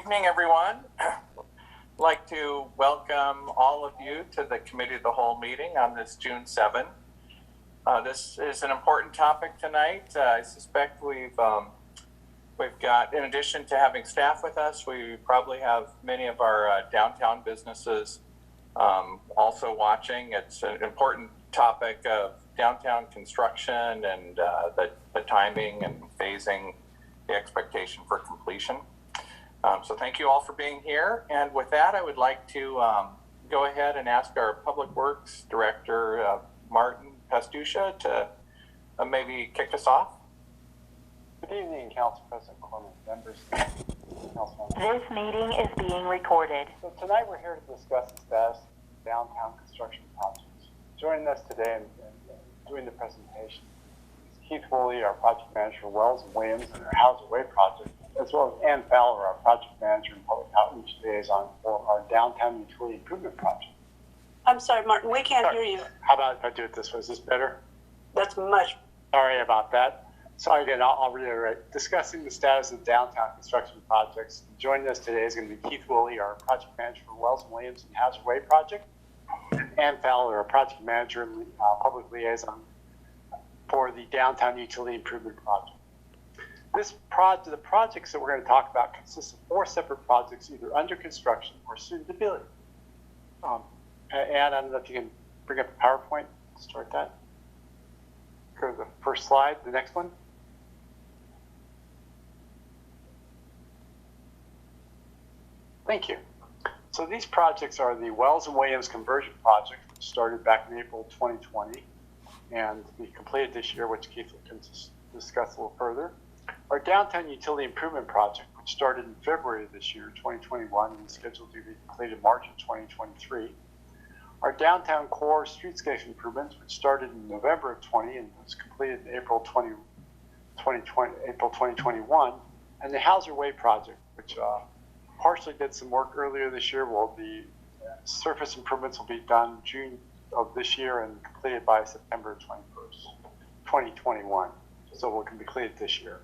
evening, everyone. I'd like to welcome all of you to the Committee of the Whole meeting on this June 7th. This is an important topic tonight. I suspect we've got, in addition to having staff with us, we probably have many of our downtown businesses also watching. It's an important topic of downtown construction and the timing and phasing, the expectation for completion. So thank you all for being here. And with that, I would like to go ahead and ask our Public Works Director, Martin Pastucha, to maybe kick us off. Good evening, Council President Corman, members, This meeting is being recorded. So tonight we're here to discuss the status of downtown construction projects. Joining us today and doing the presentation is Keith Woolley, our project manager for Wells and Williams and our Hauser Way project, as well as Ann Fowler, our project manager and public outreach liaison for our downtown utility improvement project. I'm sorry, Martin, we can't hear you. How about if I do it this way? Is this better? That's much. Sorry about that. So again, I'll reiterate. Discussing the status of downtown construction projects. Joining us today is going to be Keith Woolley, our project manager for Wells and Williams and Hauser Way project, and Ann Fowler, our project manager and public liaison for the downtown utility improvement project. The projects that we're going to talk about consist of 4 separate projects, either under construction or soon to build. Ann, I don't know if you can bring up the PowerPoint to start that. Go to the first slide, the next one. Thank you. So these projects are the Wells and Williams conversion project, which started back in April 2020 and be completed this year, which Keith can discuss a little further. Our downtown utility improvement project, which started in February of this year, 2021, and is scheduled to be completed March of 2023. Our downtown core streetscape improvements, which started in November of 20 and was completed in April 2021, and the Hauser Way project, which partially did some work earlier this year. Well, the surface improvements will be done June of this year and completed by September 21st, 2021. So will be completed this year.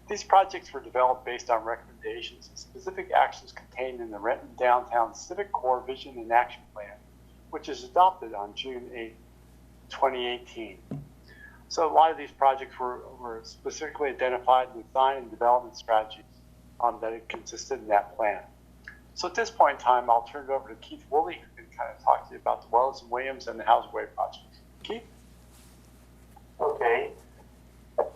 These projects were developed based on recommendations and specific actions contained in the Renton Downtown Civic Core Vision and Action Plan, which is adopted on June 8, 2018. So a lot of these projects were specifically identified in design and development strategies that consisted in that plan. So at this point in time, I'll turn it over to Keith Woolley, who can kind of talk to you about the Wells and Williams and the Hauser Way projects. Keith? Okay.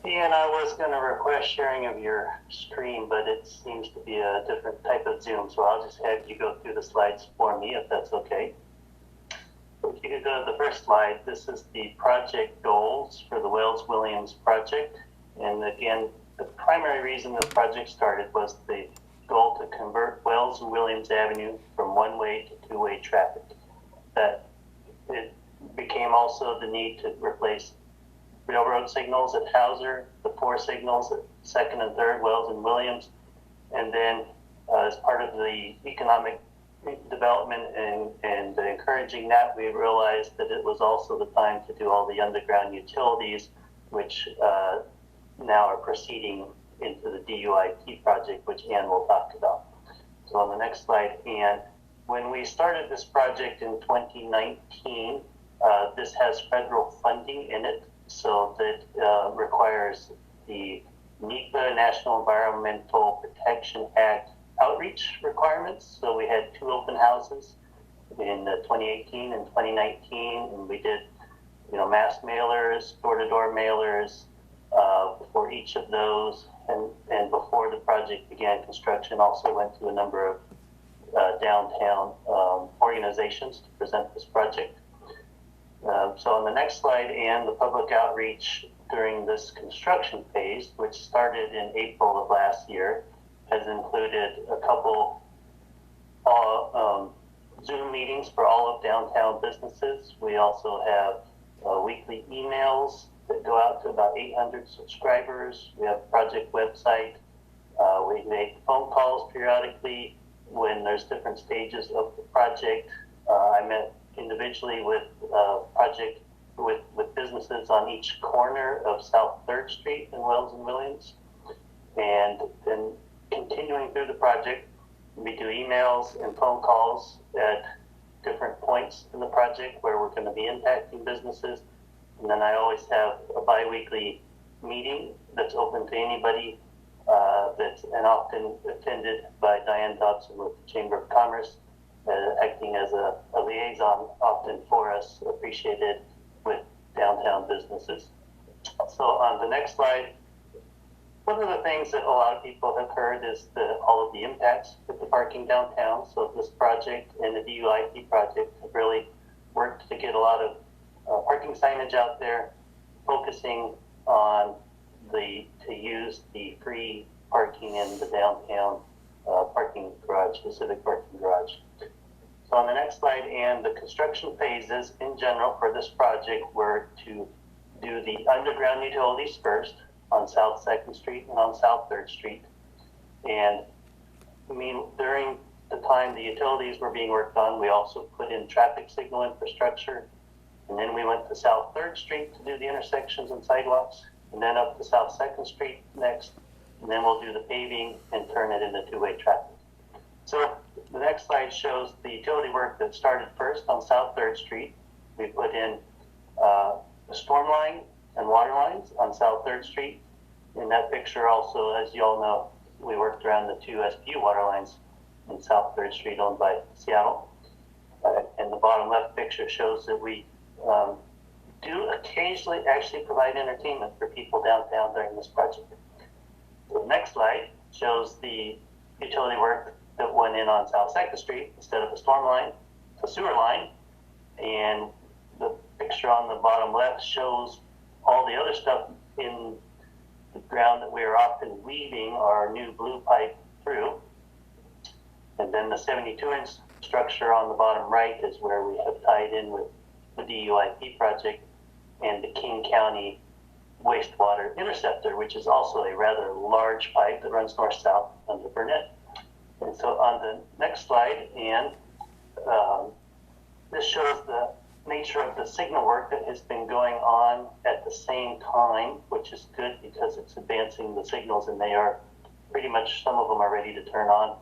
And I was going to request sharing of your screen, but it seems to be a different type of Zoom, so I'll just have you go through the slides for me, if that's okay. If you could go to the first slide, this is the project goals for the Wells-Williams project. And again, the primary reason this project started was the goal to convert Wells and Williams Avenue from one-way to two-way traffic. That it became also the need to replace railroad signals at Hauser, the 4 signals at 2nd and 3rd Wells and Williams, and then as part of the economic development and encouraging that, we realized that it was also the time to do all the underground utilities, which now are proceeding into the DUIP project, which Ann will talk about. So on the next slide, Ann, when we started this project in 2019, this has federal funding in it, so that requires the NEPA, National Environmental Protection Act outreach requirements. So we had 2 open houses in 2018 and 2019, and we did, mass mailers, door-to-door mailers for each of those. And before the project began construction, also went to a number of downtown organizations to present this project. So on the next slide, and the public outreach during this construction phase, which started in April of last year, has included a couple Zoom meetings for all of downtown businesses. We also have weekly emails that go out to about 800 subscribers. We have a project website. We make phone calls periodically when there's different stages of the project. I met individually with businesses on each corner of South 3rd Street in Wells and Williams. And then continuing through the project, We do emails and phone calls at different points in the project where we're going to be impacting businesses. And then I always have a bi-weekly meeting that's open to anybody, and often attended by Diane Dobson with the Chamber of Commerce, acting as a liaison often for us, appreciated with downtown businesses. So on the next slide, one of the things that a lot of people have heard is all of the impacts with the parking downtown. So this project and the DUIP project have really worked to get a lot of parking signage out there, focusing on to use the free parking in the downtown parking garage, the civic parking garage. So on the next slide, and the construction phases in general for this project were to do the underground utilities first on South 2nd Street and on South 3rd Street. And during the time the utilities were being worked on, we also put in traffic signal infrastructure. And then we went to South 3rd Street to do the intersections and sidewalks, and then up to South 2nd Street next. And then we'll do the paving and turn it into two-way traffic. So the next slide shows the utility work that started first on South 3rd Street. We put in a storm line and water lines on South 3rd Street. In that picture also, as you all know, we worked around the two SPU water lines in South 3rd Street owned by Seattle. And the bottom left picture shows that we do occasionally actually provide entertainment for people downtown during this project. So the next slide shows the utility work that went in on South 2nd Street. Instead of a storm line, it's a sewer line. And the picture on the bottom left shows all the other stuff in the ground that we are often weaving our new blue pipe through. And then the 72-inch structure on the bottom right is where we have tied in with the DUIP project and the King County wastewater interceptor, which is also a rather large pipe that runs north-south under Burnett. And so on the next slide, and this shows the nature of the signal work that has been going on at the same time, which is good because it's advancing the signals, and they are pretty much, some of them are ready to turn on.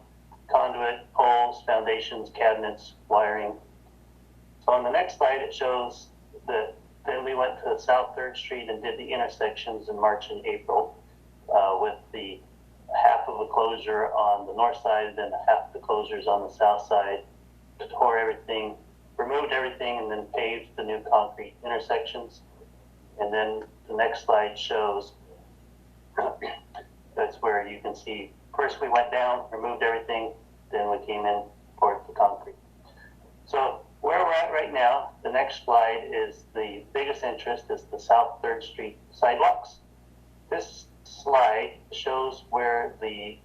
Conduit, poles, foundations, cabinets, wiring. So on the next slide, it shows that then we went to South 3rd Street and did the intersections in March and April with the half of a closure on the north side and then half the closures on the south side, tore everything, removed everything, and then paved the new concrete intersections. And then the next slide shows, that's where you can see, first we went down, removed everything, then we came in, poured the concrete. So where we're at right now, the next slide is the biggest interest is the South 3rd Street sidewalks. This slide shows where the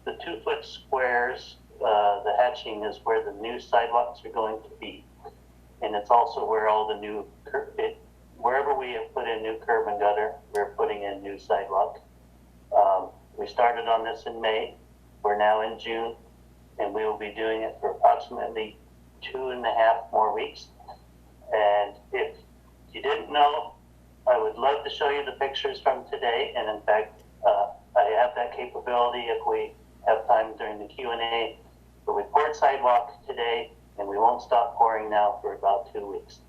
2-foot squares, the hatching is where the new sidewalks are going to be. And it's also where all the new, wherever we have put in new curb and gutter, we're putting in new sidewalk. We started on this in May. We're now in June, and we will be doing it for approximately 2.5 more weeks. And if you didn't know, I would love to show you the pictures from today. And in fact, I have that capability if we have time during the Q&A. But we poured sidewalk today, and we won't stop pouring now for about 2 weeks.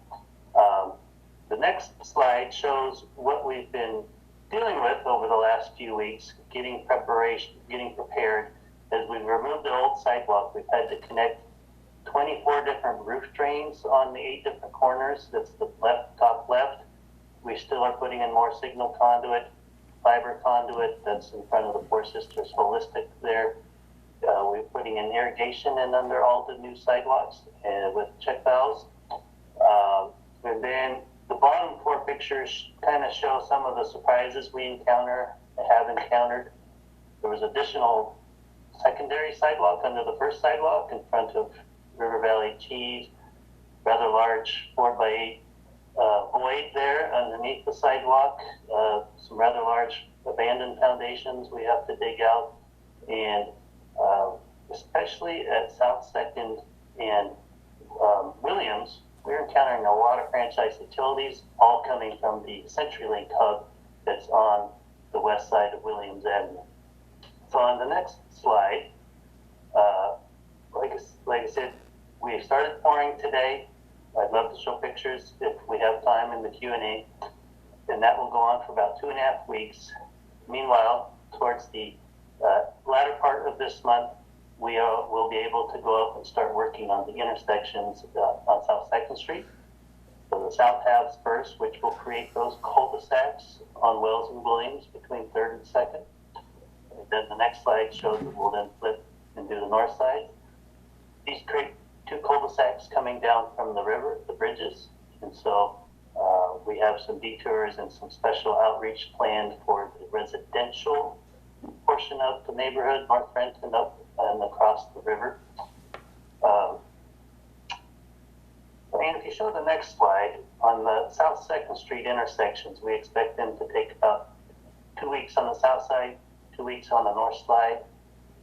The next slide shows what we've been dealing with over the last few weeks, getting prepared. As we've removed the old sidewalk, we've had to connect 24 different roof drains on the 8 different corners. That's the top left. We still are putting in more signal conduit, fiber conduit that's in front of the Four Sisters Holistic there. We're putting in irrigation in under all the new sidewalks with check valves. And then the bottom 4 pictures kind of show some of the surprises we have encountered. There was additional secondary sidewalk under the first sidewalk in front of River Valley Cheese, rather large 4x8 void there underneath the sidewalk, some rather large abandoned foundations we have to dig out, and especially at South 2nd and Williams, we're encountering a lot of franchise utilities, all coming from the CenturyLink hub that's on the west side of Williams Avenue. So on the next slide, said, we started pouring today. I'd love to show pictures if we have time in the Q&A. And that will go on for about 2.5 weeks. Meanwhile, towards the latter part of this month, we will be able to go up and start working on the intersections on South 2nd Street. So the South Halves first, which will create those cul-de-sacs on Wells and Williams between 3rd and 2nd. And then the next slide shows that we'll then flip and do the north side. These create 2 cul-de-sacs coming down from the river, the bridges. And so we have some detours and some special outreach planned for the residential portion of the neighborhood, North Renton up and across the river. And if you show the next slide, on the South 2nd Street intersections, we expect them to take about 2 weeks on the south side, 2 weeks on the north side,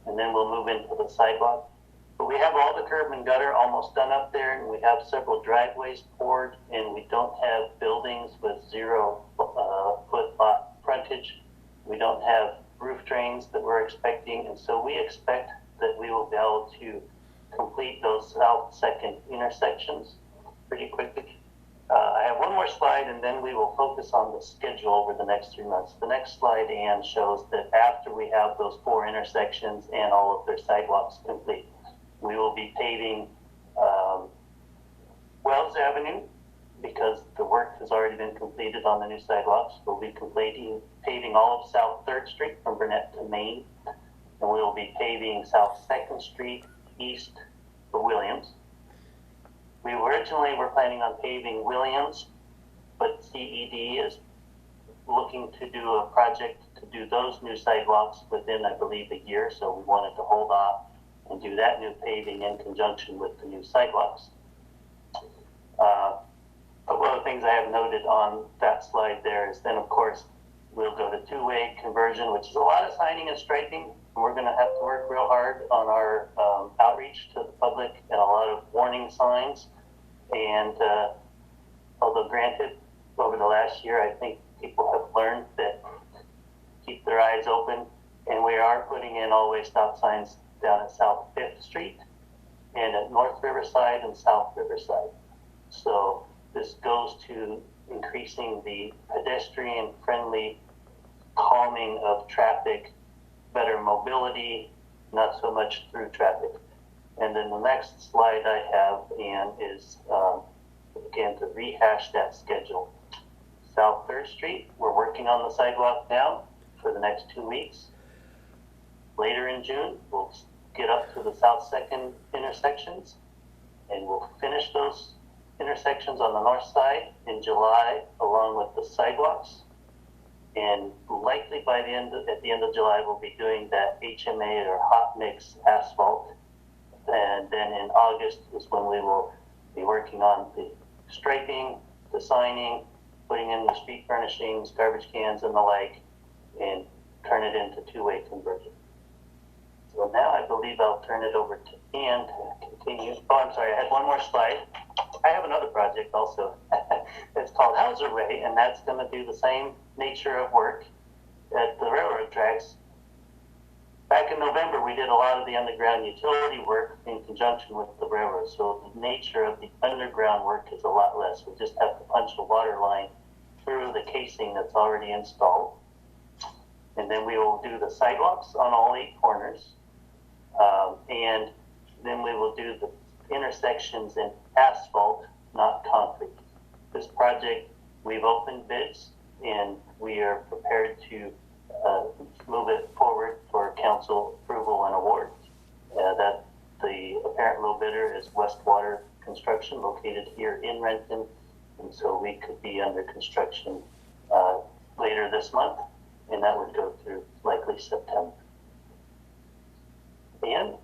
and then we'll move into the sidewalk. But we have all the curb and gutter almost done up there, and we have several driveways poured, and we don't have buildings with 0-foot lot frontage. We don't have roof drains that we're expecting, and so we expect that we will be able to complete those South 2nd intersections pretty quickly. I have one more slide, and then we will focus on the schedule over the next 3 months. The next slide, Ann, shows that after we have those 4 intersections and all of their sidewalks complete, we will be paving Wells Avenue because the work has already been completed on the new sidewalks. We'll be paving all of South 3rd Street from Burnett to Main, and we will be paving South 2nd Street east of Williams. We originally were planning on paving Williams, but CED is looking to do a project to do those new sidewalks within, I believe, a year, so we wanted to hold off and do that new paving in conjunction with the new sidewalks. But one of the things I have noted on that slide there is then, of course, we'll go to 2-way conversion, which is a lot of signing and striping. We're going to have to work real hard on our outreach to the public and a lot of warning signs. And although granted, over the last year, I think people have learned that keep their eyes open, and we are putting in all-way stop signs down at South 5th Street and at North Riverside and South Riverside. So this goes to increasing the pedestrian-friendly calming of traffic, better mobility, not so much through traffic. And then the next slide I have, Ann, is again to rehash that schedule. South 3rd Street, we're working on the sidewalk now for the next 2 weeks. Later in June, we'll get up to the South 2nd intersections, and we'll finish those intersections on the north side in July, along with the sidewalks. And likely by at the end of July, we'll be doing that HMA or hot mix asphalt. And then in August is when we will be working on the striping, the signing, putting in the street furnishings, garbage cans and the like, and turn it into 2-way conversion. So now I believe I'll turn it over to Ann to continue. Oh, I'm sorry, I had one more slide. I have another project also. It's called Hauser Way, and that's going to do the same nature of work at the railroad tracks. Back in November, we did a lot of the underground utility work in conjunction with the railroad. So the nature of the underground work is a lot less. We just have to punch a water line through the casing that's already installed. And then we will do the sidewalks on all 8 corners. And then we will do the intersections in asphalt, not concrete. This project, we've opened bids, and we are prepared to move it forward for council approval and award. That the apparent low bidder is Westwater Construction, located here in Renton, and so we could be under construction later this month, and that would go through likely September. Ann?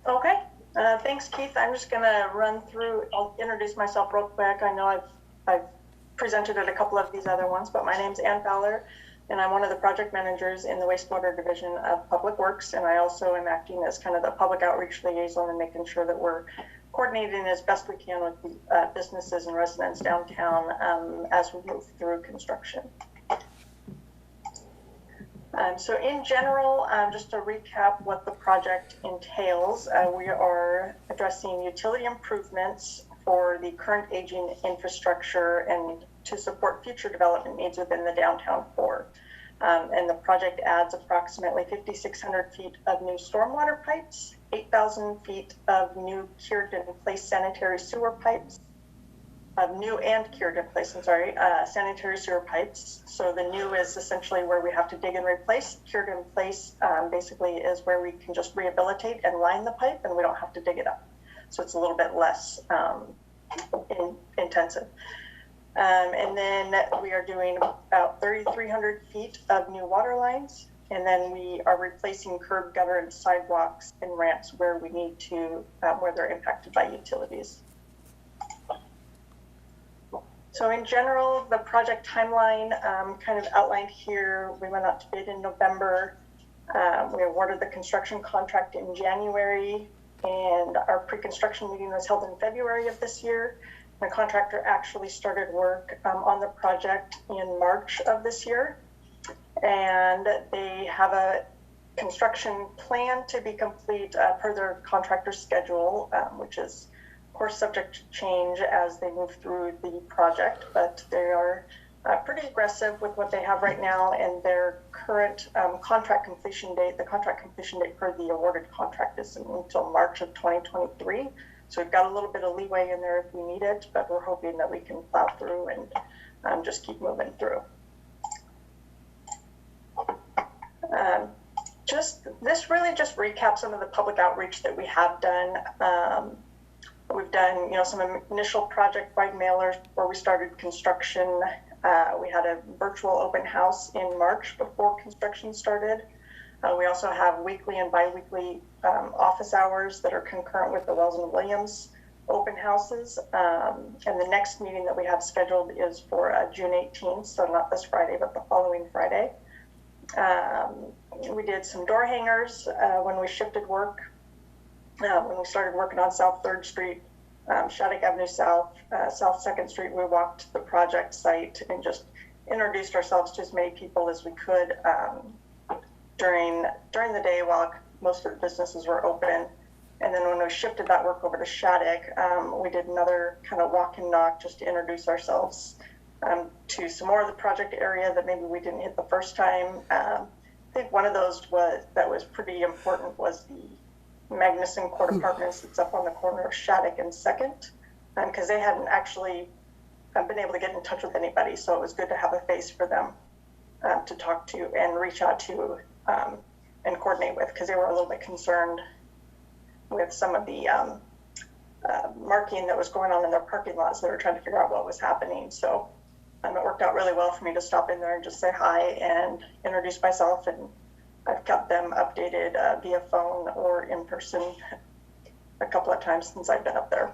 Okay, thanks, Keith. I'm just going to run through. I'll introduce myself real quick. I know I've presented at a couple of these other ones, but my name's Ann Fowler, and I'm one of the project managers in the wastewater division of Public Works, and I also am acting as kind of the public outreach liaison and making sure that we're coordinating as best we can with the businesses and residents downtown as we move through construction. So in general, just to recap what the project entails, we are addressing utility improvements for the current aging infrastructure and to support future development needs within the downtown core. And the project adds approximately 5,600 feet of new stormwater pipes, 8,000 feet of new cured and placed sanitary sewer pipes, of new and cured and placed, sanitary sewer pipes. So the new is essentially where we have to dig and replace. Cured and placed basically is where we can just rehabilitate and line the pipe and we don't have to dig it up. So it's a little bit less intensive. And then we are doing about 3,300 feet of new water lines. And then we are replacing curb, gutter, and sidewalks and ramps where we need to, where they're impacted by utilities. So in general, the project timeline kind of outlined here. We went out to bid in November. We awarded the construction contract in January, and our pre-construction meeting was held in February of this year. The contractor actually started work on the project in March of this year, and they have a construction plan to be complete per their contractor schedule, which is of course subject to change as they move through the project, but they are pretty aggressive with what they have right now, and their current contract completion date, the contract completion date per the awarded contract is until March of 2023. So we've got a little bit of leeway in there if we need it, but we're hoping that we can plow through and just keep moving through. This really just recaps some of the public outreach that we have done. We've done, some initial project-wide mailers before we started construction. We had a virtual open house in March before construction started. We also have weekly and bi-weekly office hours that are concurrent with the Wells and Williams open houses. And the next meeting that we have scheduled is for June 18th, so not this Friday, but the following Friday. We did some door hangers when we shifted work. When we started working on South 3rd Street, Shattuck Avenue South, South 2nd Street, we walked the project site and just introduced ourselves to as many people as we could during the day while most of the businesses were open. And then when we shifted that work over to Shattuck, we did another kind of walk and knock just to introduce ourselves to some more of the project area that maybe we didn't hit the first time. I think one of those that was pretty important was the Magnuson Court Apartments that's up on the corner of Shattuck and 2nd, because they hadn't actually been able to get in touch with anybody, so it was good to have a face for them to talk to and reach out to and coordinate with, because they were a little bit concerned with some of the marking that was going on in their parking lots. They were trying to figure out what was happening, so it worked out really well for me to stop in there and just say hi and introduce myself, and I've kept them updated via phone or in person a couple of times since I've been up there.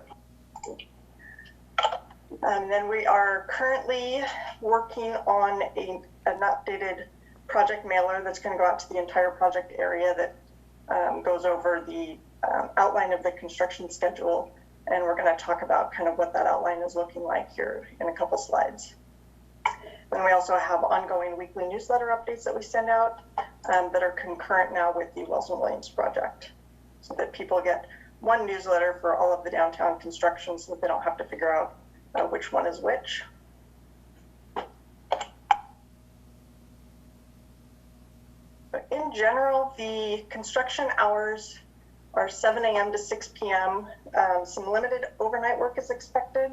And then we are currently working on an updated project mailer that's going to go out to the entire project area that goes over the outline of the construction schedule. And we're going to talk about kind of what that outline is looking like here in a couple slides. Then we also have ongoing weekly newsletter updates that we send out that are concurrent now with the Wells and Williams project, so that people get one newsletter for all of the downtown construction so that they don't have to figure out which one is which. But in general, the construction hours are 7 a.m. to 6 p.m. Some limited overnight work is expected,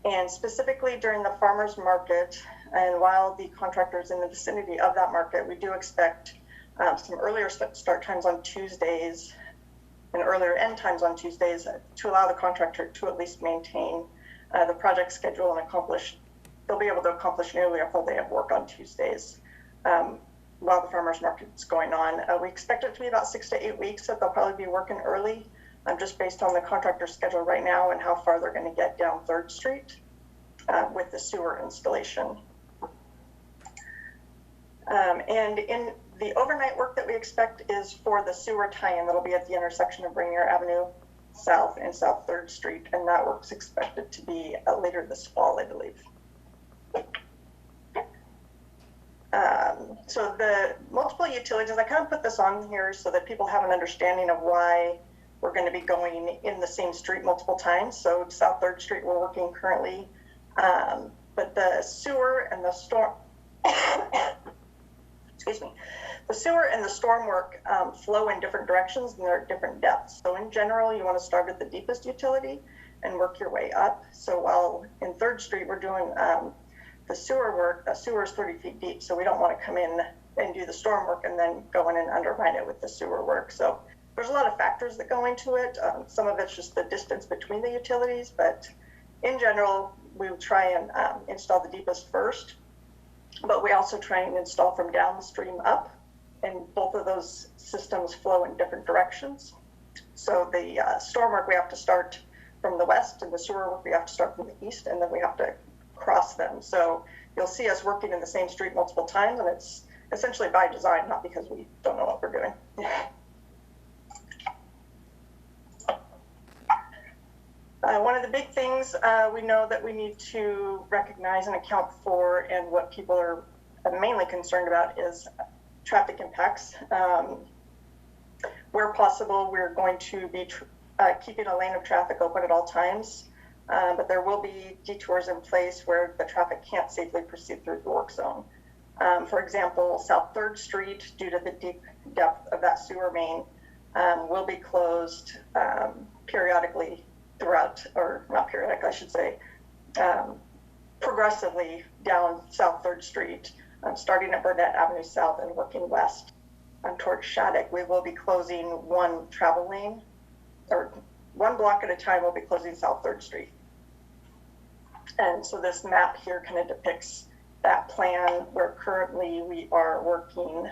and specifically during the farmers market. And while the contractor is in the vicinity of that market, we do expect some earlier start times on Tuesdays and earlier end times on Tuesdays to allow the contractor to at least maintain the project schedule and they'll be able to accomplish nearly a full day of work on Tuesdays while the farmers market is going on. We expect it to be about 6 to 8 weeks that they'll probably be working early, just based on the contractor's schedule right now and how far they're going to get down 3rd Street with the sewer installation. And in the overnight work that we expect is for the sewer tie-in that'll be at the intersection of Rainier Avenue South and South 3rd Street, and that work's expected to be later this fall, I believe. So the multiple utilities, I kind of put this on here so that people have an understanding of why we're going to be going in the same street multiple times. So South 3rd Street, we're working currently, but the sewer and the storm, excuse me, the sewer and the storm work flow in different directions and they're at different depths. So in general, you want to start at the deepest utility and work your way up. So while in 3rd Street, we're doing the sewer work, the sewer is 30 feet deep, so we don't want to come in and do the storm work and then go in and undermine it with the sewer work. So there's a lot of factors that go into it. Some of it's just the distance between the utilities, but in general, we will try and install the deepest first, but we also try and install from downstream up, and both of those systems flow in different directions. So the storm work, we have to start from the west, and the sewer work, we have to start from the east, and then we have to cross them. So you'll see us working in the same street multiple times, and it's essentially by design, not because we don't know what we're doing. One of the big things we know that we need to recognize and account for, and what people are mainly concerned about, is traffic impacts. Where possible, we're going to be keeping a lane of traffic open at all times. But there will be detours in place where the traffic can't safely proceed through the work zone. For example, South 3rd Street, due to the deep depth of that sewer main, will be closed periodically throughout, or not periodically, I should say, progressively down South 3rd Street, starting at Burnett Avenue South and working west towards Shattuck. We will be closing one travel lane, or one block at a time. We'll be closing South 3rd Street. And so this map here kind of depicts that plan, where currently we are working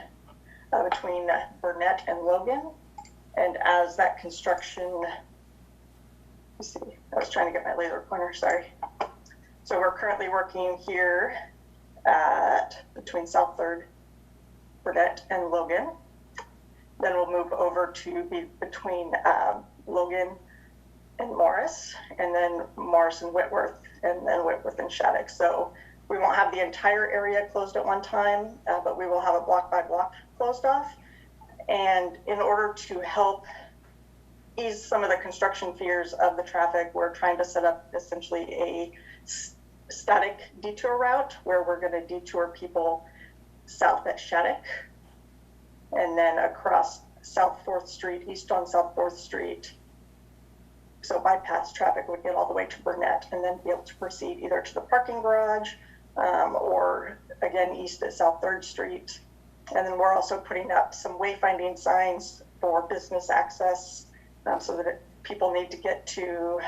between Burnett and Logan. And as that construction, let's see, I was trying to get my laser pointer, sorry. So we're currently working here at between South 3rd, Burnett, and Logan. Then we'll move over to be between Logan and Morris, and then Morris and Whitworth, and then Whitworth and Shattuck. So we won't have the entire area closed at one time, but we will have it block by block closed off. And in order to help ease some of the construction fears of the traffic, we're trying to set up essentially a static detour route where we're going to detour people south at Shattuck, and then across South 4th Street, east on South 4th Street. So bypass traffic would get all the way to Burnett and then be able to proceed either to the parking garage or again east at South 3rd Street. And then we're also putting up some wayfinding signs for business access so that people need to get to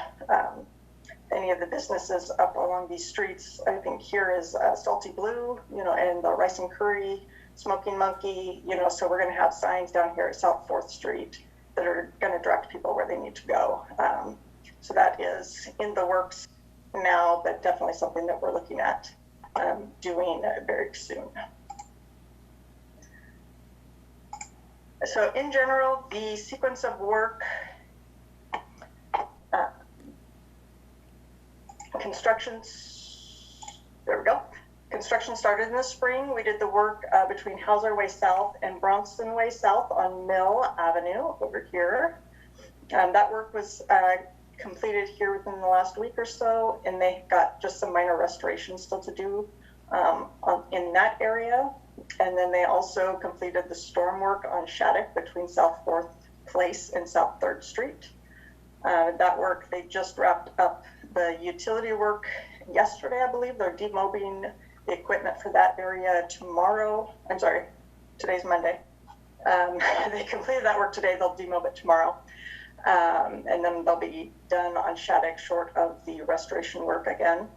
any of the businesses up along these streets. I think here is Salty Blue, and the Rice and Curry, Smoking Monkey, so we're going to have signs down here at South 4th Street that are going to direct people where they need to go. So that is in the works now, but definitely something that we're looking at doing very soon. So in general, the sequence of work, Construction started in the spring. We did the work between Hauser Way South and Bronson Way South on Mill Avenue over here. That work was completed here within the last week or so, and they got just some minor restorations still to do in that area. And then they also completed the storm work on Shattuck between South 4th Place and South 3rd Street. That work, they just wrapped up the utility work yesterday, I believe. They're demobbing the equipment for that area tomorrow. I'm sorry, today's Monday. They completed that work today. They'll demob it tomorrow. And then they'll be done on Shattuck short of the restoration work again.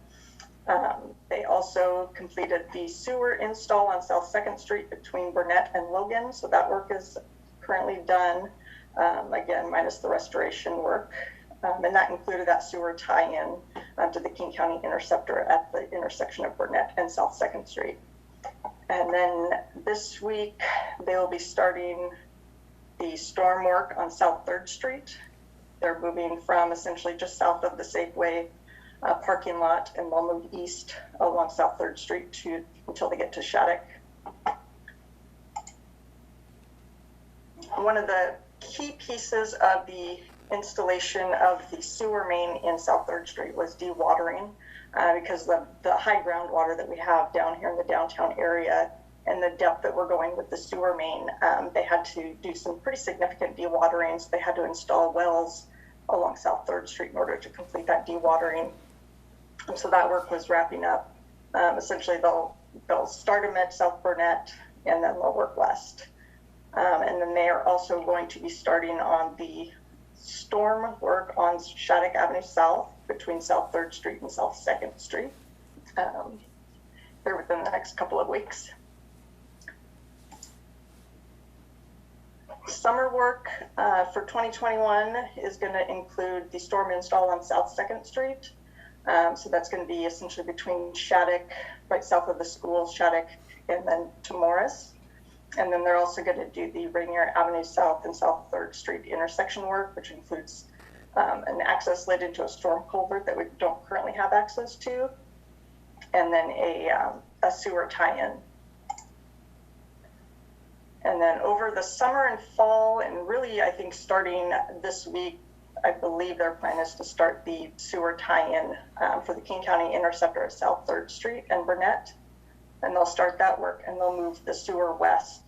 They also completed the sewer install on South 2nd Street between Burnett and Logan. So that work is currently done, again, minus the restoration work. And that included that sewer tie-in to the King County Interceptor at the intersection of Burnett and South 2nd Street. And then this week, they will be starting the storm work on South 3rd Street. They're moving from essentially just south of the Safeway parking lot, and they'll move east along South 3rd Street until they get to Shattuck. One of the key pieces of the installation of the sewer main in South 3rd Street was dewatering, because the high groundwater that we have down here in the downtown area and the depth that we're going with the sewer main, they had to do some pretty significant dewatering. So they had to install wells along South 3rd Street in order to complete that dewatering. And so that work was wrapping up. Essentially, they'll start them at South Burnett and then they'll work west. And then they are also going to be starting on the storm work on Shattuck Avenue South between South 3rd Street and South 2nd Street. Here within the next couple of weeks. Summer work for 2021 is going to include the storm install on South 2nd Street. So that's going to be essentially between Shattuck, right south of the school, Shattuck, and then to Morris. And then they're also going to do the Rainier Avenue South and South 3rd Street intersection work, which includes an access lid into a storm culvert that we don't currently have access to, and then a sewer tie-in. And then over the summer and fall, and really I think starting this week, I believe their plan is to start the sewer tie-in for the King County Interceptor at South 3rd Street and Burnett. And they'll start that work and they'll move the sewer west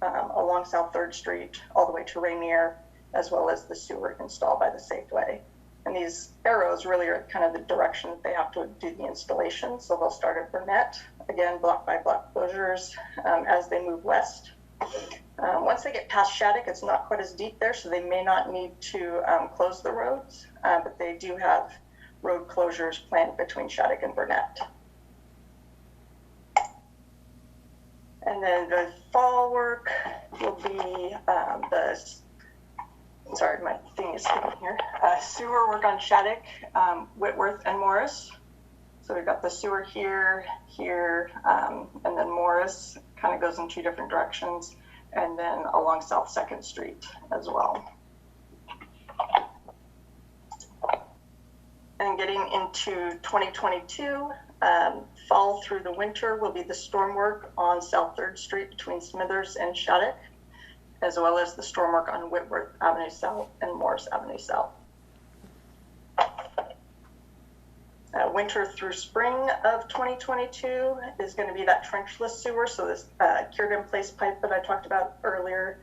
along South 3rd Street all the way to Rainier, as well as the sewer installed by the Safeway. And these arrows really are kind of the direction that they have to do the installation. So they'll start at Burnett, again, block by block closures as they move west. Once they get past Shattuck, it's not quite as deep there, so they may not need to close the roads, but they do have road closures planned between Shattuck and Burnett. And then the fall work will be sorry, my thing is skipping here. Sewer work on Shattuck, Whitworth, and Morris. So we've got the sewer here, and then Morris kind of goes in two different directions, and then along South 2nd Street as well. And getting into 2022, fall through the winter will be the storm work on South 3rd Street between Smithers and Shattuck, as well as the storm work on Whitworth Avenue South and Morris Avenue South. Winter through spring of 2022 is going to be that trenchless sewer, so this cured in place pipe that I talked about earlier.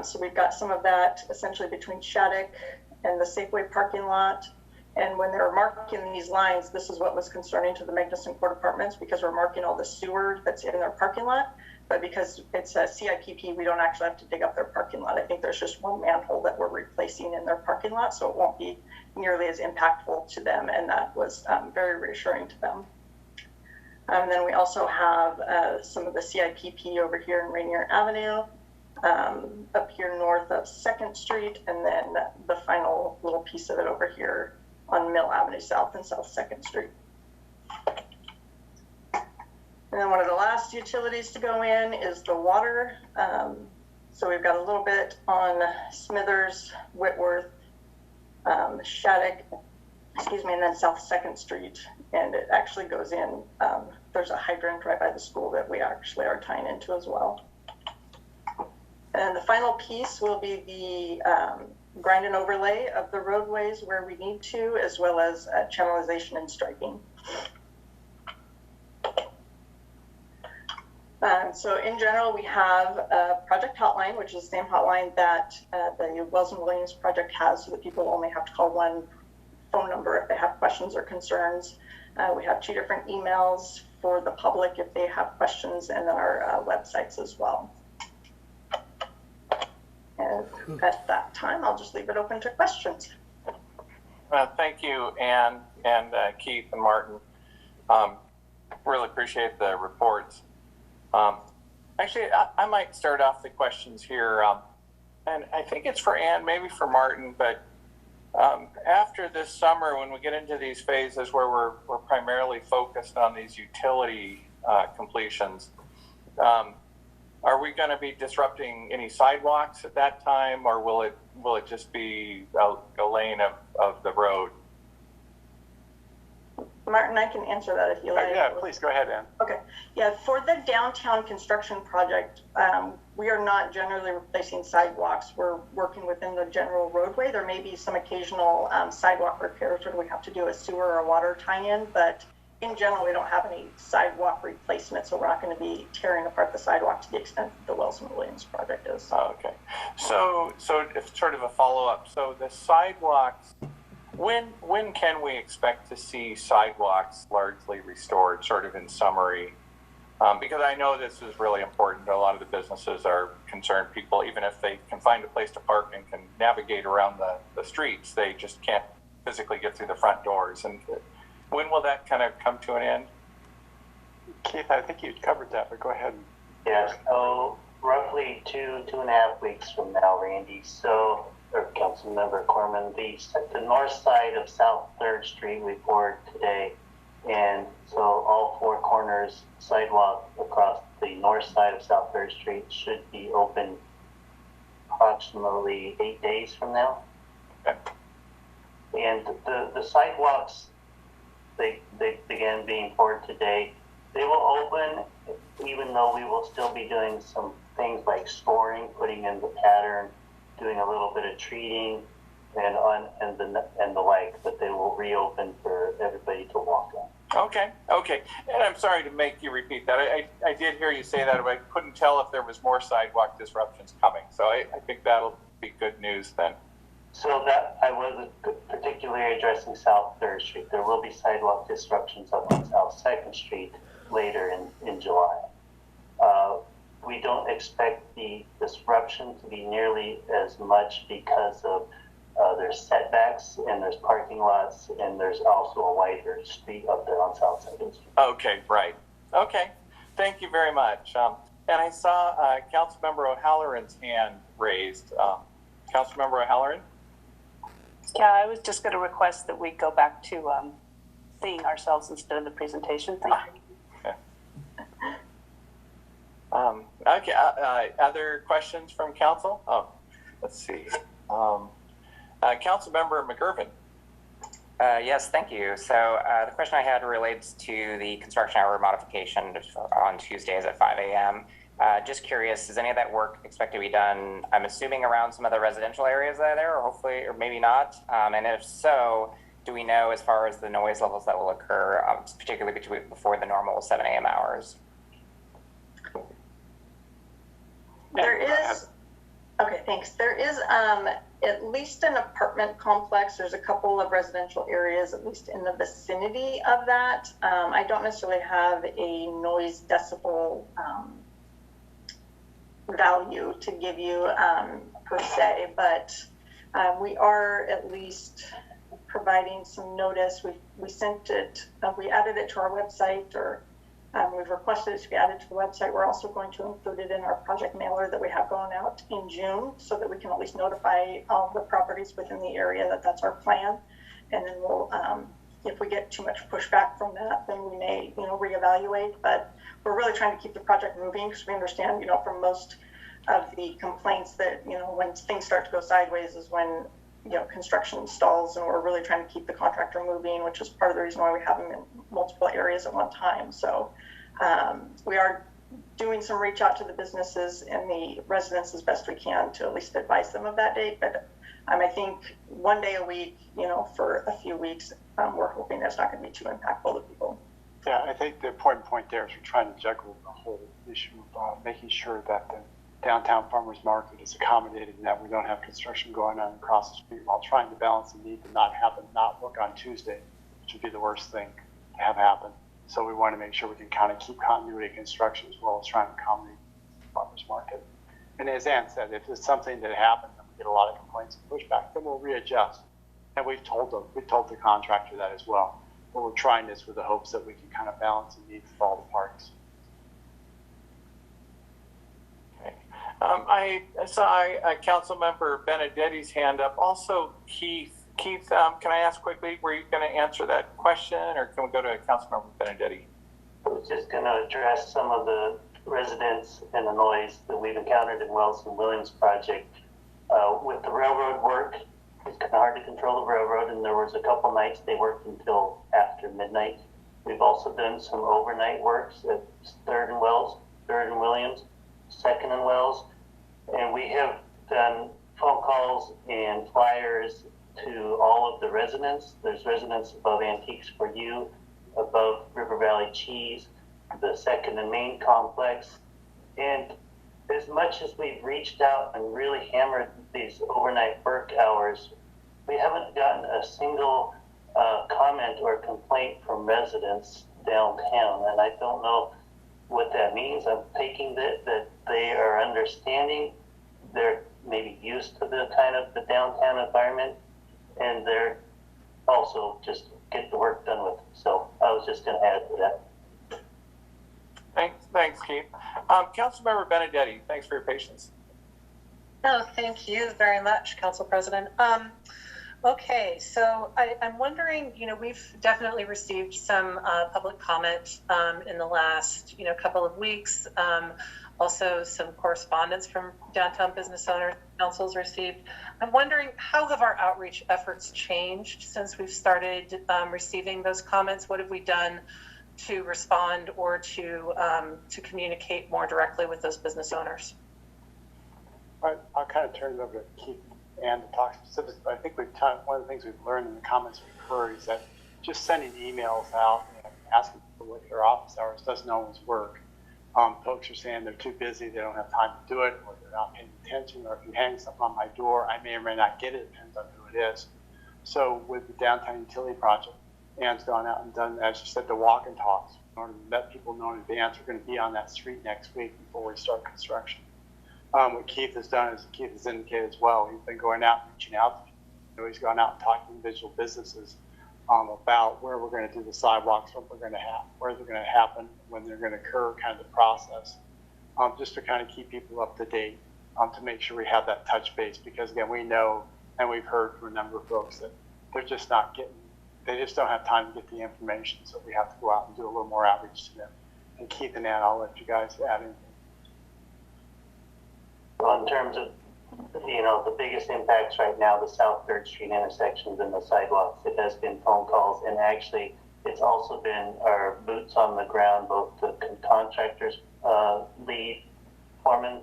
So we've got some of that essentially between Shattuck and the Safeway parking lot. And when they were marking these lines, this is what was concerning to the Magnuson Court Apartments, because we're marking all the sewer that's in their parking lot. But because it's a CIPP, we don't actually have to dig up their parking lot. I think there's just one manhole that we're replacing in their parking lot, so it won't be nearly as impactful to them, and that was very reassuring to them. And then we also have some of the CIPP over here in Rainier Avenue, up here north of 2nd Street, and then the final little piece of it over here on Mill Avenue South and South 2nd Street. And then one of the last utilities to go in is the water. So we've got a little bit on Smithers, Whitworth, Shattuck, and then South 2nd Street. And it actually goes in, there's a hydrant right by the school that we actually are tying into as well. And the final piece will be the grind and overlay of the roadways where we need to, as well as channelization and striping. So in general, we have a project hotline, which is the same hotline that the Wells and Williams project has, so that people only have to call one phone number if they have questions or concerns. We have 2 different emails for the public if they have questions, and then our websites as well. And at that time, I'll just leave it open to questions. Thank you, Ann and Keith and Martin. Really appreciate the reports. Actually, I might start off the questions here, and I think it's for Ann, maybe for Martin, but after this summer, when we get into these phases where we're primarily focused on these utility completions, are we going to be disrupting any sidewalks at that time, or will it just be a lane of the road? Martin, I can answer that if you like. Yeah, please go ahead, Ann. Okay, yeah, for the downtown construction project, we are not generally replacing sidewalks. We're working within the general roadway. There may be some occasional sidewalk repairs where we have to do a sewer or a water tie-in, but in general, we don't have any sidewalk replacement, so we're not going to be tearing apart the sidewalk to the extent that the Wilson Williams project is. Oh, okay. So it's sort of a follow-up. So the sidewalks, when can we expect to see sidewalks largely restored, sort of in summary? Because I know this is really important. A lot of the businesses are concerned. People, even if they can find a place to park and can navigate around the streets, they just can't physically get through the front doors. And when will that kind of come to an end? Keith, I think you covered that, but go ahead. Yeah, so roughly 2.5 weeks from now, Randy. So, or Councilmember Corman, the north side of South 3rd Street we poured today. And so all four corners sidewalk across the north side of South 3rd Street should be open approximately 8 days from now. Okay. And the sidewalks, they began being poured today. They will open even though we will still be doing some things like scoring, putting in the pattern, doing a little bit of treating and the like, but they will reopen for everybody to walk on. Okay. And I'm sorry to make you repeat that. I did hear you say that, but I couldn't tell if there was more sidewalk disruptions coming. So I think that'll be good news then. So that I wasn't particularly addressing South 3rd Street. There will be sidewalk disruptions up on South 2nd Street later in July. We don't expect the disruption to be nearly as much because of there's setbacks and there's parking lots and there's also a wider street up there on South 2nd Street. Okay, right. Okay, thank you very much. And I saw Councilmember O'Halloran's hand raised. Councilmember O'Halloran? Yeah, I was just going to request that we go back to seeing ourselves instead of the presentation. Thank you. Okay, other questions from council? Oh, let's see. Councilmember McGurven. Yes, thank you. So the question I had relates to the construction hour modification on Tuesdays at 5 a.m. Just curious, is any of that work expected to be done, I'm assuming, around some of the residential areas that are there, or hopefully, or maybe not? And if so, do we know as far as the noise levels that will occur, particularly before the normal 7 a.m. hours? There is, okay, thanks. There is at least an apartment complex. There's a couple of residential areas, at least in the vicinity of that. I don't necessarily have a noise decibel value to give you per se, but we are at least providing some notice. We sent it, we added it to our website, or we've requested it to be added to the website. We're also going to include it in our project mailer that we have going out in June, so that we can at least notify all the properties within the area that that's our plan. And then we'll, if we get too much pushback from that, then we may, reevaluate. But we're really trying to keep the project moving, because we understand, from most of the complaints that, when things start to go sideways is when, construction stalls, and we're really trying to keep the contractor moving, which is part of the reason why we have them in multiple areas at one time. So we are doing some reach out to the businesses and the residents as best we can to at least advise them of that date. But I think 1 day a week, for a few weeks, we're hoping that's not going to be too impactful to people. Yeah, I think the important point there is we're trying to juggle the whole issue of making sure that the downtown farmers market is accommodated and that we don't have construction going on across the street, while trying to balance the need to not have them not work on Tuesday, which would be the worst thing to have happen. So we want to make sure we can kind of keep continuity of construction as well as trying to accommodate the farmers market. And as Ann said, if it's something that happens and we get a lot of complaints and pushback, then we'll readjust. And we've told the contractor that as well. But we're trying this with the hopes that we can kind of balance the needs of all the parties. I saw Councilmember Benedetti's hand up. Also, Keith, can I ask quickly, were you going to answer that question, or can we go to Councilmember Benedetti? I was just going to address some of the residents and the noise that we've encountered in Wilson Williams project. With the railroad work, it's kind of hard to control the railroad, and there was a couple nights they worked until after after midnight. We've also done some overnight works at 3rd and Wells, 3rd and Williams, 2nd and Wells, and we have done phone calls and flyers to all of the residents. There's residents above Antiques for You, above River Valley Cheese, the 2nd and Main complex. And as much as we've reached out and really hammered these overnight work hours, we haven't gotten a single comment or complaint from residents downtown. And I don't know what that means. I'm taking that they are understanding. They're maybe used to the kind of the downtown environment, and they're also just get the work done with. So I was just going to add to that. Thanks, Keith. Councilmember Benedetti, thanks for your patience. No, thank you very much, Council President. Okay, so I'm wondering, we've definitely received some public comment in the last, couple of weeks. Also, some correspondence from downtown business owner councils received. I'm wondering, how have our outreach efforts changed since we've started receiving those comments? What have we done to respond or to communicate more directly with those business owners? I'll kind of turn it over to Keith and to talk specifics, but I think one of the things we've learned in the comments we've heard is that just sending emails out and asking people what their office hours doesn't always work. Folks are saying they're too busy, they don't have time to do it, or they're not paying attention, or if you hang something on my door, I may or may not get it, depends on who it is. So with the downtown utility project, Ann's gone out and done, as you said, the walk and talks, in order to let people know in advance we're going to be on that street next week before we start construction. What Keith has done is, Keith has indicated as well, he's been going out and reaching out to people. He's gone out and talking to individual businesses about where we're going to do the sidewalks, what we're going to have, where they're going to happen, when they're going to occur, kind of the process, just to kind of keep people up to date, to make sure we have that touch base. Because again, we know, and we've heard from a number of folks that they're just not getting, they just don't have time to get the information. So we have to go out and do a little more outreach to them. And Keith and Ann, I'll let you guys add anything. Well, in terms of, the biggest impacts right now, the South 3rd Street intersections and the sidewalks, it has been phone calls, and actually it's also been our boots on the ground, both the contractors, lead, foremen,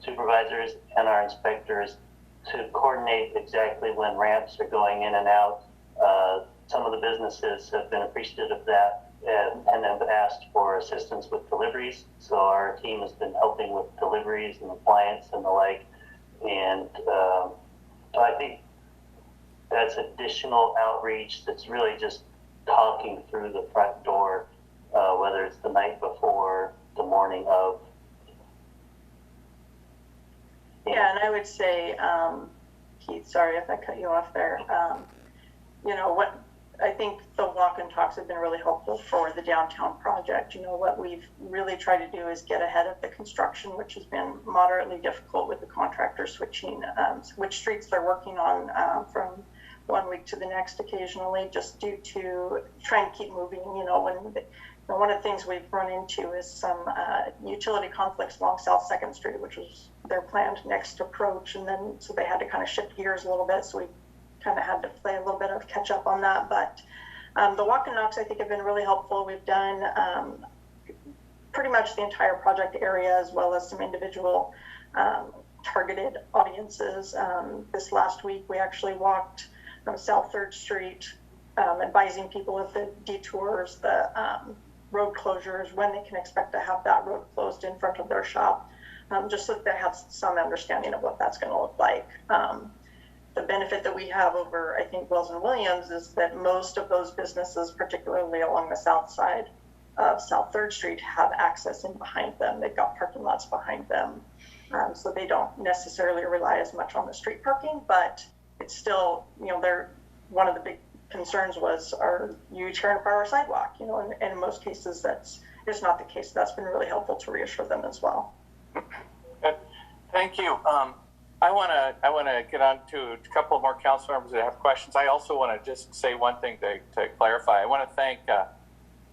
supervisors, and our inspectors to coordinate exactly when ramps are going in and out. Some of the businesses have been appreciative of that and have asked for assistance with deliveries. So our team has been helping with deliveries and appliance and the like. And so I think that's additional outreach that's really just talking through the front door, whether it's the night before, the morning of. Yeah, and I would say, Keith, sorry if I cut you off there. What I think the walk and talks have been really helpful for the downtown project. What we've really tried to do is get ahead of the construction, which has been moderately difficult with the contractor switching which streets they're working on from one week to the next occasionally, just due to trying to keep moving. One of the things we've run into is some utility conflicts along South 2nd Street, which was their planned next approach, and then so they had to kind of shift gears a little bit. So we kind of had to play a little bit of catch up on that. But the walk and knocks, I think, have been really helpful. We've done pretty much the entire project area, as well as some individual targeted audiences. This last week, we actually walked from South 3rd Street, advising people of the detours, the road closures, when they can expect to have that road closed in front of their shop, just so that they have some understanding of what that's going to look like. The benefit that we have over, I think, Wells and Williams is that most of those businesses, particularly along the south side of South 3rd Street, have access in behind them. They've got parking lots behind them. So they don't necessarily rely as much on the street parking, but it's still, they're one of the big concerns was, are you tearing apart our sidewalk? And in most cases, that's just not the case. That's been really helpful to reassure them as well. Thank you. I want to get on to a couple more council members that have questions. I also want to just say one thing to clarify. I want to thank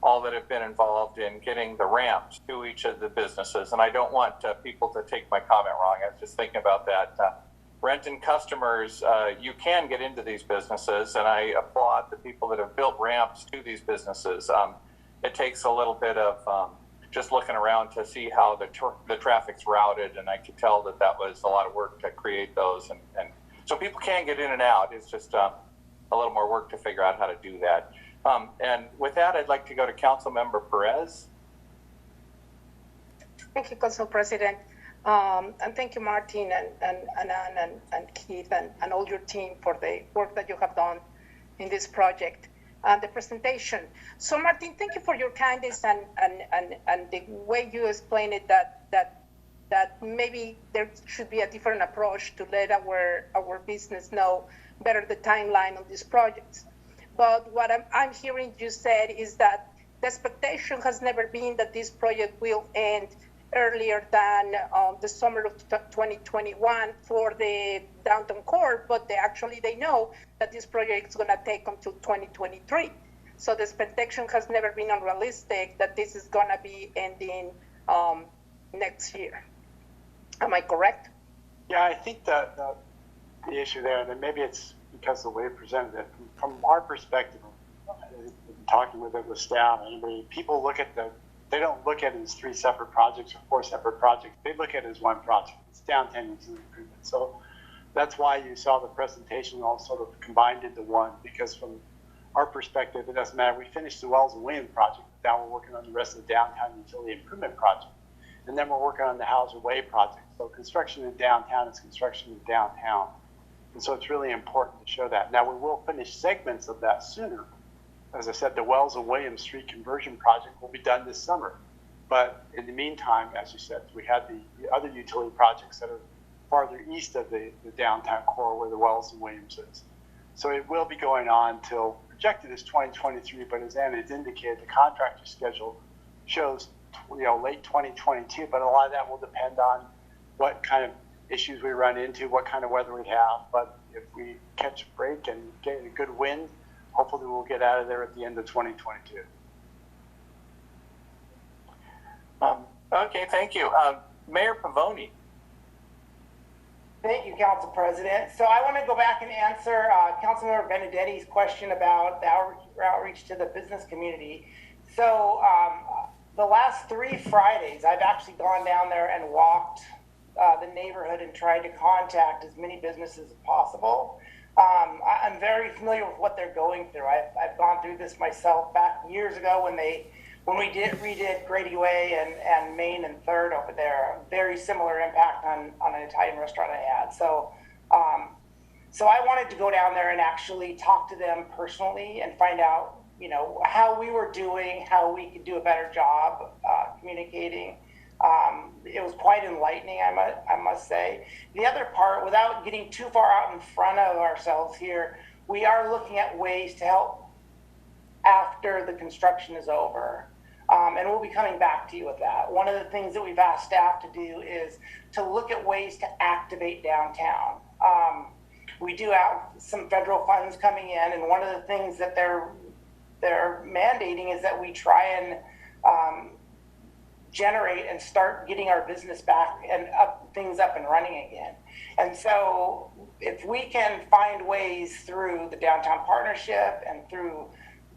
all that have been involved in getting the ramps to each of the businesses. And I don't want people to take my comment wrong. I was just thinking about that. Renton customers, you can get into these businesses, and I applaud the people that have built ramps to these businesses. It takes a little bit of just looking around to see how the traffic's routed, and I could tell that was a lot of work to create those, and so people can get in and out. It's just a little more work to figure out how to do that. And with that, I'd like to go to Councilmember Perez. Thank you, Council President. And thank you, Martin and Ann and Keith and all your team for the work that you have done in this project and the presentation. So, Martin, thank you for your kindness and the way you explained it, that maybe there should be a different approach to let our business know better the timeline on these projects. But what I'm hearing you said is that the expectation has never been that this project will end earlier than the summer of 2021 for the downtown core, but they know that this project is going to take until 2023. So the expectation has never been unrealistic that this is going to be ending next year. Am I correct? Yeah, I think that the issue there, and then maybe it's because of the way it presented it, from our perspective, talking with it with staff, people look at they don't look at it as 3 separate projects or 4 separate projects. They look at it as one project. It's downtown utility improvement. So that's why you saw the presentation all sort of combined into one, because from our perspective, it doesn't matter. We finished the Wells and Williams project, but now we're working on the rest of the downtown utility improvement project. And then we're working on the Hauser Way project. So construction in downtown is construction in downtown. And so it's really important to show that. Now, we will finish segments of that sooner. As I said, the Wells and Williams Street conversion project will be done this summer. But in the meantime, as you said, we have the other utility projects that are farther east of the downtown core where the Wells and Williams is. So it will be going on till projected is 2023, but as Anna has indicated, the contractor schedule shows late 2022, but a lot of that will depend on what kind of issues we run into, what kind of weather we have. But if we catch a break and get a good wind, hopefully we'll get out of there at the end of 2022. Okay, thank you. Mayor Pavoni. Thank you, Council President. So I want to go back and answer Councilmember Benedetti's question about the outreach to the business community. So the last 3 Fridays, I've actually gone down there and walked the neighborhood and tried to contact as many businesses as possible. I'm very familiar with what they're going through. I've gone through this myself back years ago when we redid Grady Way and Main and Third over there. A very similar impact on an Italian restaurant I had. So I wanted to go down there and actually talk to them personally and find out, how we were doing, how we could do a better job communicating. It was quite enlightening, I must say. The other part, without getting too far out in front of ourselves here, we are looking at ways to help after the construction is over. And we'll be coming back to you with that. One of the things that we've asked staff to do is to look at ways to activate downtown. We do have some federal funds coming in, and one of the things that they're mandating is that we try and generate and start getting our business back and things up and running again. And so if we can find ways through the downtown partnership and through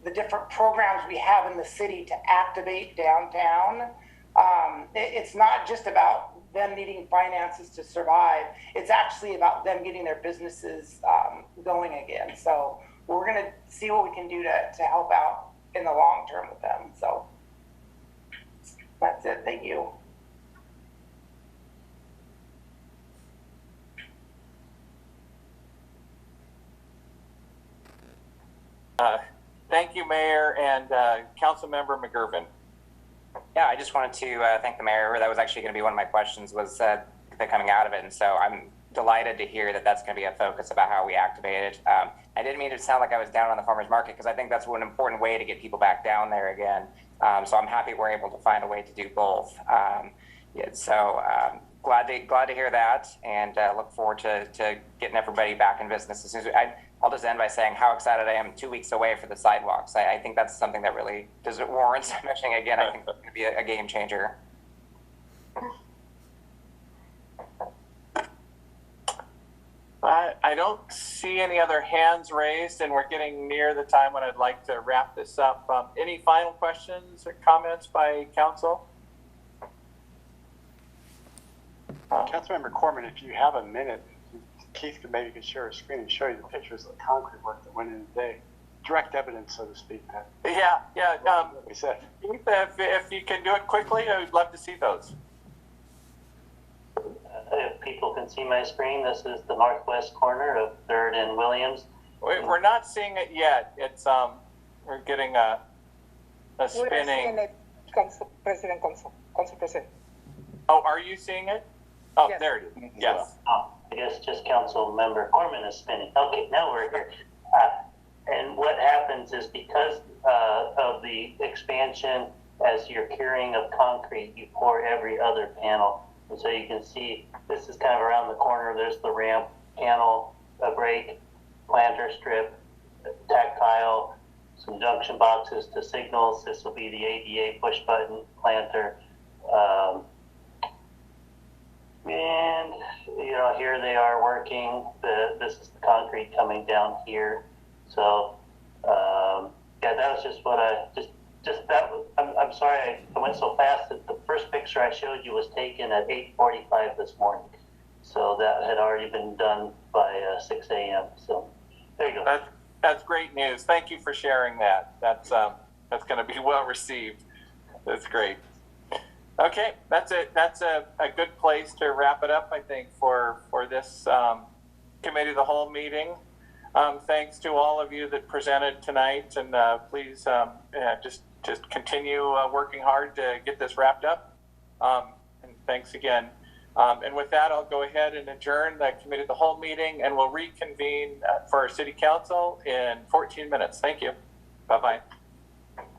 the different programs we have in the city to activate downtown, it's not just about them needing finances to survive. It's actually about them getting their businesses going again. So we're going to see what we can do to help out in the long term with them. So that's it. Thank you. Thank you, Mayor, and Councilmember McGurven. Yeah, I just wanted to thank the mayor. That was actually going to be one of my questions, was the coming out of it. And so I'm delighted to hear that that's going to be a focus about how we activate it. I didn't mean to sound like I was down on the farmers market, because I think that's one important way to get people back down there again. So I'm happy we're able to find a way to do both. Glad to hear that, and look forward to getting everybody back in business as soon as I'll just end by saying how excited I am 2 weeks away for the sidewalks. I think that's something that really warrants mentioning again. I think it's going to be a game changer. I don't see any other hands raised, and we're getting near the time when I'd like to wrap this up. Any final questions or comments by council? Councilmember Corman, if you have a minute, Keith could maybe share a screen and show you the pictures of the concrete work that went in today. Direct evidence, so to speak. That Yeah. we said. Keith, if you can do it quickly, I would love to see those. If people can see my screen, this is the northwest corner of 3rd and Williams. We're not seeing it yet. It's we're getting a spinning. Council President. Oh, are you seeing it? Oh, Yes. there it is. Yes. I guess just Council Member Corman is spinning. Okay, now we're here. And what happens is because of the expansion, as you're curing of concrete, you pour every other panel. And so you can see this is kind of around the corner. There's the ramp, panel, a brake, planter strip, tactile, some junction boxes to signals. This will be the ADA push button planter. And, you know, here they are working. This is the concrete coming down here. So, yeah, that was just what I'm sorry I went so fast that the first picture I showed you was taken at 8:45 this morning. So that had already been done by 6 a.m. So there you go. That's great news. Thank you for sharing that. That's going to be well received. That's great. Okay, that's it. That's a good place to wrap it up, I think, for this committee of the whole meeting. Thanks to all of you that presented tonight, and please just continue working hard to get this wrapped up. And thanks again. And with that, I'll go ahead and adjourn the committee of the whole meeting, and we'll reconvene for our city council in 14 minutes. Thank you. Bye-bye.